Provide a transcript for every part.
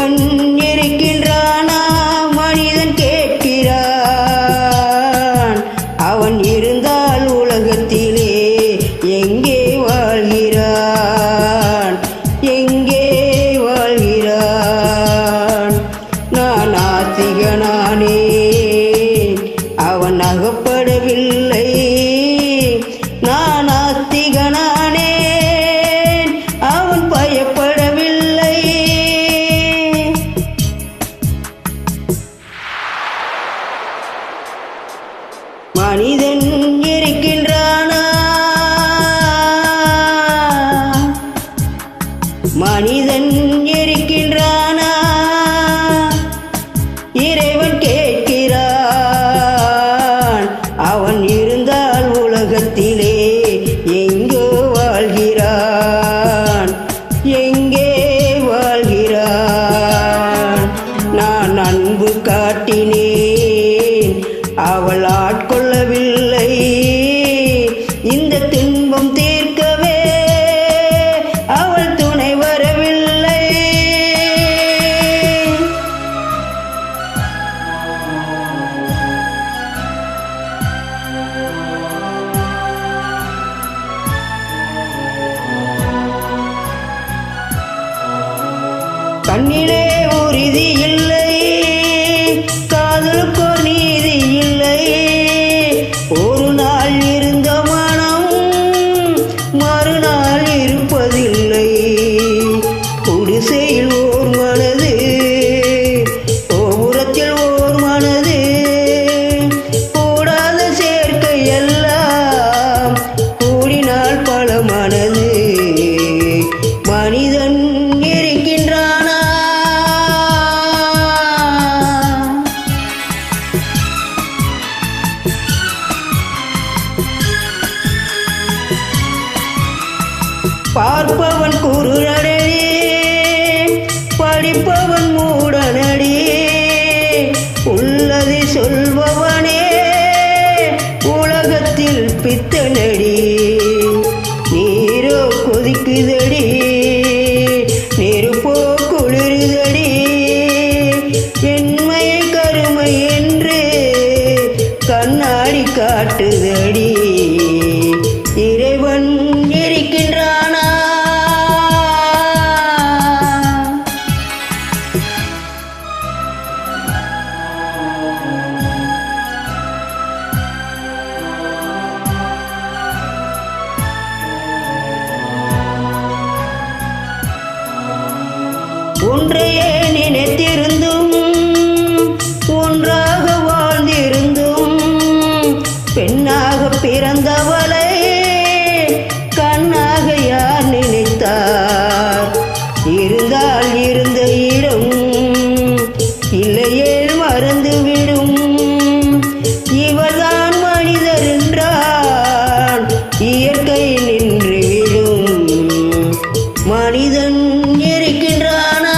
இறைவன் இருக்கின்றானா மனிதன் கேட்கிறான். அவன் இருந்தால் உலகத்திலே எங்கே வாழ்கிறான், எங்கே வாழ்கிறான்? நான் ஆத்திகனானே, அவன் அகப்படவில்லை. நான் ஆத்திகனானே, அவன் பயப்படவில்லை. மனிதன் இருக்கின்றானா, மனிதன் இருக்கின்றானா, இறைவன் கேட்கிறான். அவன் இருந்தால் உலகத்திலே எங்கோ வாழ்கிறான், எங்கே வாழ்கிறான்? நான் அன்பு காட்டினேன், அவள் ஆட்கொள்ளவில்லை. இந்த துன்பம் தீர்க்கவே அவள் துணை வரவில்லை. கண்ணிலே உறுதி இல்லை, காதலுக்கோ நீதி இல்லை. ஒரு நாள் இருந்த மனம் மறுநாள் இருப்பதில்லை. குடிசையில் ஓர் மனது, கோபுரத்தில் ஓர் மனது. கூடாத சேர்க்கை எல்லாம் கூடினால் பல மனது. மனிதன் இருக்கின்றானா, பார்ப்பவன் குருடனடி, படிப்பவன் மூடனடி. உள்ளதை சொல்பவனே உலகத்தில் பித்தனடி. நீரோ கொதிக்குதடி, நெருப்போ குளிருதடி. என்மையை கருமை என்று கண்ணாடி காட்டுதடி. இறைவன் இருக்கின்றானா, ஒன்றையே நினைத்திருந்தும் ஒன்றாக வாழ்ந்திருந்தும் பெண்ணாக பிறந்தவளை கண்ணாக யார் நினைத்தார்? இருந்தால் இருந்த இடம் இல்லையே மறந்துவிடும். இவர்தான் மனிதர் என்றால் இயற்கை நின்றுவிடும். மனிதன் இருக்கின்றானா,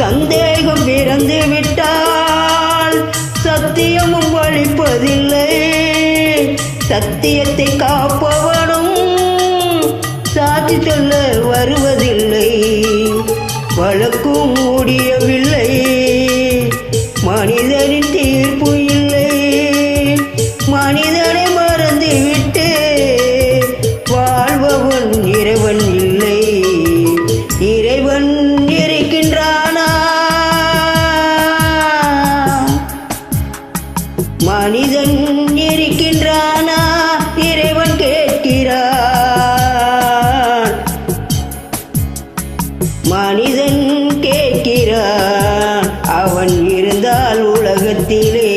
சந்தேகம் பிறந்து விட்டால் சத்தியமும் வழிப்பதில்லை. சத்தியத்தை காப்பவனும் சாட்சி சொல்ல வருவதில்லை. வழக்கும் முடியவில்லை, மனிதனின் தீர்ப்பு இல்லை. மனிதனை மறந்துவிட்டு வாழ்பவன் இறைவன் இல்லை. இறைவன் இருக்கின்றானா, மனிதன் இருக்கின்றானா? இறைவன் கேட்கிறான், மனிதன் கேட்கிறான். அவன் இருந்தால் உலகத்திலே